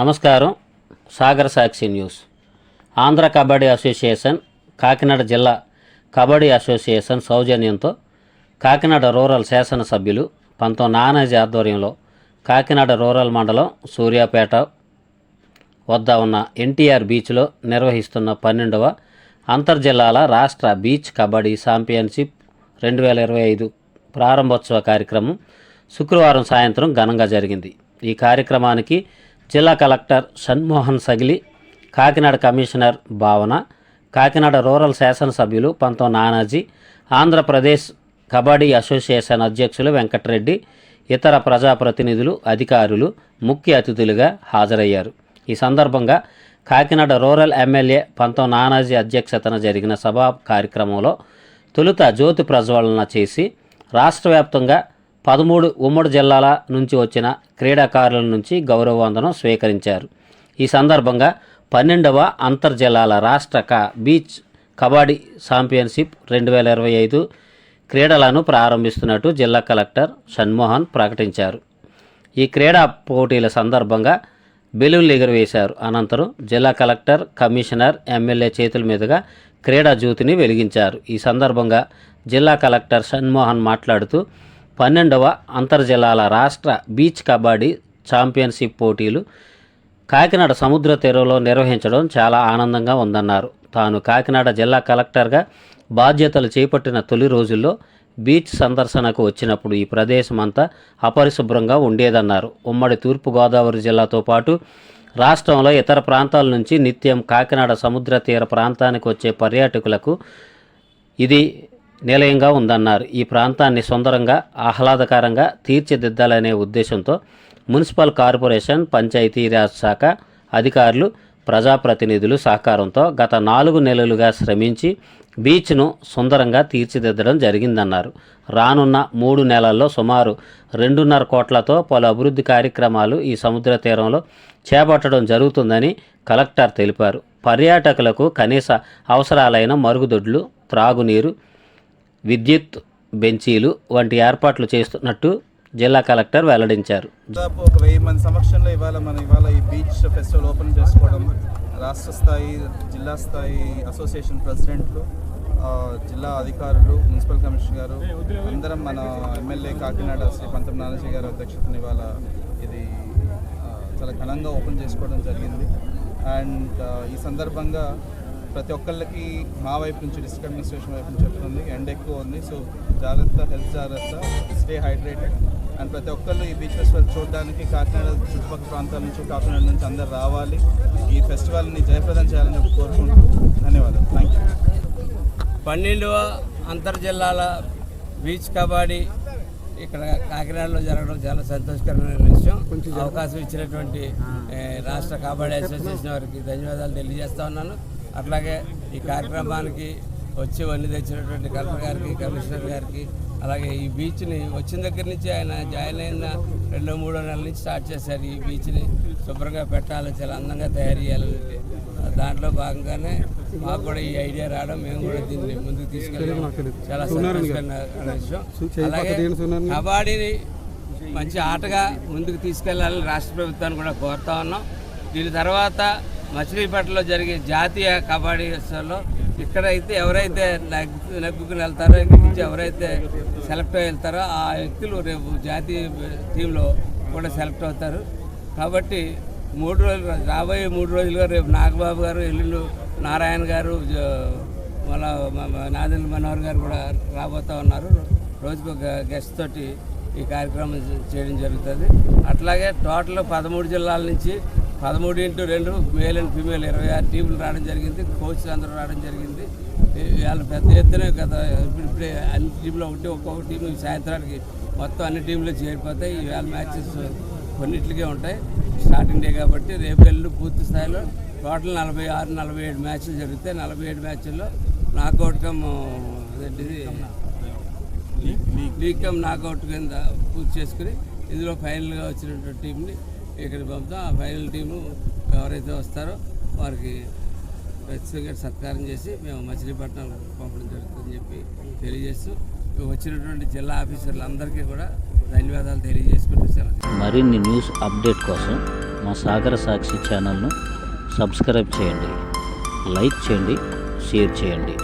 నమస్కారం. సాగర్ సాక్షి news. Andhra kabaddi association, Kakinada జిల్లా kabaddi association సౌజన్యంతో కాకినాడ రూరల్ శాసనసభ్యులు పంతం నానాజీ ఆధ్వర్యంలో కాకినాడ రూరల్ మండలం సూర్యాపేట వద్ద ఉన్న ఎన్టీఆర్ బీచ్లో నిర్వహిస్తున్న 12వ అంతర్జిల్లాల రాష్ట్ర బీచ్ కబడ్డీ ఛాంపియన్షిప్ 2025 ప్రారంభోత్సవ కార్యక్రమం శుక్రవారం సాయంత్రం ఘనంగా జరిగింది. ఈ కార్యక్రమానికి జిల్లా కలెక్టర్ షణ్మోహన్ సగిలి, కాకినాడ కమిషనర్ భావన, కాకినాడ రూరల్ శాసనసభ్యులు పంతం నానాజీ, ఆంధ్రప్రదేశ్ కబడ్డీ అసోసియేషన్ అధ్యక్షులు వెంకటరెడ్డి, ఇతర ప్రజాప్రతినిధులు, అధికారులు ముఖ్య అతిథులుగా హాజరయ్యారు. ఈ సందర్భంగా కాకినాడ రూరల్ ఎమ్మెల్యే పంతం నానాజీ అధ్యక్షతన జరిగిన సభా కార్యక్రమంలో తొలుత జ్యోతి ప్రజ్వలన చేసి రాష్ట్ర వ్యాప్తంగా 13 ఉమ్మడి జిల్లాల నుంచి వచ్చిన క్రీడాకారుల నుంచి గౌరవ వందనం స్వీకరించారు. ఈ సందర్భంగా 12వ అంతర్జిల్లాల రాష్ట్ర బీచ్ కబడ్డీ ఛాంపియన్షిప్ 2025 క్రీడలను ప్రారంభిస్తున్నట్టు జిల్లా కలెక్టర్ షణ్మోహన్ ప్రకటించారు. ఈ క్రీడా పోటీల సందర్భంగా బెలూన్లు ఎగురవేశారు. అనంతరం జిల్లా కలెక్టర్, కమిషనర్, ఎమ్మెల్యే చేతుల మీదుగా క్రీడా జ్యోతిని వెలిగించారు. ఈ సందర్భంగా జిల్లా కలెక్టర్ షణ్మోహన్ మాట్లాడుతూ 12వ అంతర్జిల్లాల రాష్ట్ర బీచ్ కబడ్డీ ఛాంపియన్షిప్ పోటీలు కాకినాడ సముద్ర తీరంలో నిర్వహించడం చాలా ఆనందంగా ఉందన్నారు. తాను కాకినాడ జిల్లా కలెక్టర్గా బాధ్యతలు చేపట్టిన తొలి రోజుల్లో బీచ్ సందర్శనకు వచ్చినప్పుడు ఈ ప్రదేశం అంతా అపరిశుభ్రంగా ఉండేదన్నారు. ఉమ్మడి తూర్పుగోదావరి జిల్లాతో పాటు రాష్ట్రంలో ఇతర ప్రాంతాల నుంచి నిత్యం కాకినాడ సముద్ర తీర ప్రాంతానికి వచ్చే పర్యాటకులకు ఇది నిలయంగా ఉందన్నారు. ఈ ప్రాంతాన్ని సుందరంగా, ఆహ్లాదకరంగా తీర్చిదిద్దాలనే ఉద్దేశంతో మున్సిపల్ కార్పొరేషన్, పంచాయతీరాజ్ శాఖ అధికారులు, ప్రజాప్రతినిధులు సహకారంతో గత 4 నెలలుగా శ్రమించి బీచ్ను సుందరంగా తీర్చిదిద్దడం జరిగిందన్నారు. రానున్న 3 నెలల్లో సుమారు 2.5 కోట్లతో పలు అభివృద్ధి కార్యక్రమాలు ఈ సముద్ర తీరంలో చేపట్టడం జరుగుతుందని కలెక్టర్ తెలిపారు. పర్యాటకులకు కనీస అవసరాలైన మరుగుదొడ్లు, త్రాగునీరు, విద్యుత్, బెంచీలు వంటి ఏర్పాట్లు చేస్తున్నట్టు జిల్లా కలెక్టర్ వెల్లడించారు. దాదాపు ఒక 1000 మంది సమక్షంలో ఇవాళ ఈ బీచ్ ఫెస్టివల్ ఓపెన్ చేసుకోవడం, రాష్ట్ర స్థాయి, జిల్లా స్థాయి అసోసియేషన్ ప్రెసిడెంట్లు, జిల్లా అధికారులు, మున్సిపల్ కమిషనర్ గారు అందరం, మన ఎమ్మెల్యే కాకినాడ శ్రీ పంతం నానాజీ గారి అధ్యక్షతన ఇవాళ ఇది చాలా ఘనంగా ఓపెన్ చేసుకోవడం జరిగింది. అండ్ ఈ సందర్భంగా ప్రతి ఒక్కళ్ళకి మా వైపు నుంచి, డిస్ట్రిక్ట్ అడ్మినిస్ట్రేషన్ వైపు నుంచి చెప్తుంది, ఎండ ఎక్కువ ఉంది, సో జాగ్రత్త, హెల్త్ జాగ్రత్త, స్టే హైడ్రేటెడ్. అండ్ ప్రతి ఒక్కళ్ళు ఈ బీచ్ ఫెస్టివల్ చూడడానికి కాకినాడ చుట్టుపక్కల ప్రాంతాల నుంచి, కాకినాడ నుంచి అందరు రావాలి, ఈ ఫెస్టివల్ని జయప్రదం చేయాలని చెప్పి కోరుకుంటూ ధన్యవాదాలు. Thank you. 12వ అంతర్జిల్లాల బీచ్ కబడ్డీ ఇక్కడ కాకినాడలో జరగడం చాలా సంతోషకరమైన విషయం. అవకాశం ఇచ్చినటువంటి రాష్ట్ర కబడ్డీ అసోసియేషన్ వారికి ధన్యవాదాలు తెలియజేస్తా ఉన్నాను. అట్లాగే ఈ కార్యక్రమానికి వచ్చి వన్నీ తెచ్చినటువంటి కలెక్టర్ గారికి, కమిషనర్ గారికి, అలాగే ఈ బీచ్ని వచ్చిన దగ్గర నుంచి ఆయన జాయిన్ అయిన 2-3 నెలల నుంచి స్టార్ట్ చేశారు. ఈ బీచ్ని శుభ్రంగా పెట్టాలి, చాలా అందంగా తయారు చేయాలని. దాంట్లో భాగంగానే మాకు కూడా ఈ ఐడియా రావడం, మేము కూడా దీన్ని ముందుకు తీసుకెళ్ళడం చాలా సంతోషకరమైన విషయం. అలాగే కబడ్డీని మంచి ఆటగా ముందుకు తీసుకెళ్లాలని రాష్ట్ర ప్రభుత్వాన్ని కూడా కోరుతా ఉన్నాం. దీని తర్వాత మచిలీపట్నంలో జరిగే జాతీయ కబడ్డీ లో ఇక్కడైతే ఎవరైతే నెగ్గుకుని వెళ్తారో, ఇక్కడ నుంచి ఎవరైతే సెలెక్ట్ అయి వెళ్తారో ఆ వ్యక్తులు రేపు జాతీయ టీంలో కూడా సెలెక్ట్ అవుతారు. కాబట్టి 3 రోజులు, రాబోయే 3 రోజులుగా రేపు నాగబాబు గారు, ఎల్లుండు నారాయణ గారు, మన నాదెండ్ల మనోహర్ గారు కూడా రాబోతూ ఉన్నారు. రోజుకు ఒక గెస్ట్ తోటి ఈ కార్యక్రమం చేయడం జరుగుతుంది. అట్లాగే టోటల్ 13 జిల్లాల నుంచి 13x2 మేల్ అండ్ ఫీమేల్ 26 టీంలు రావడం జరిగింది. కోచ్లు అందరూ రావడం జరిగింది. వాళ్ళు పెద్ద ఎత్తున కదా ఇప్పుడే అన్ని టీంలో ఉంటే ఒక్కొక్క టీం సాయంత్రానికి మొత్తం అన్ని టీంలు చేరిపోతాయి. ఇవాళ మ్యాచెస్ కొన్నిట్లకే ఉంటాయి. స్టార్టింగ్ డే కాబట్టి రేపు ఎల్లు పూర్తి స్థాయిలో టోటల్ 46-47 మ్యాచ్లు జరుగుతాయి. 47 మ్యాచ్ల్లో knockout come league come knockout కింద పూర్తి చేసుకుని ఇందులో ఫైనల్గా వచ్చినటువంటి టీంని ఇక్కడికి పంపుతాం. ఆ ఫైనల్ టీము ఎవరైతే వస్తారో వారికి ప్రత్యేకంగా సత్కారం చేసి మేము మచిలీపట్నం పంపడం జరుగుతుందని చెప్పి తెలియజేస్తూ వచ్చినటువంటి జిల్లా ఆఫీసర్లందరికీ కూడా ధన్యవాదాలు తెలియజేసుకుంటూ సెలవు. మరిన్ని న్యూస్ అప్డేట్ కోసం మా సాగర సాక్షి ఛానల్ను సబ్స్క్రైబ్ చేయండి, లైక్ చేయండి, షేర్ చేయండి.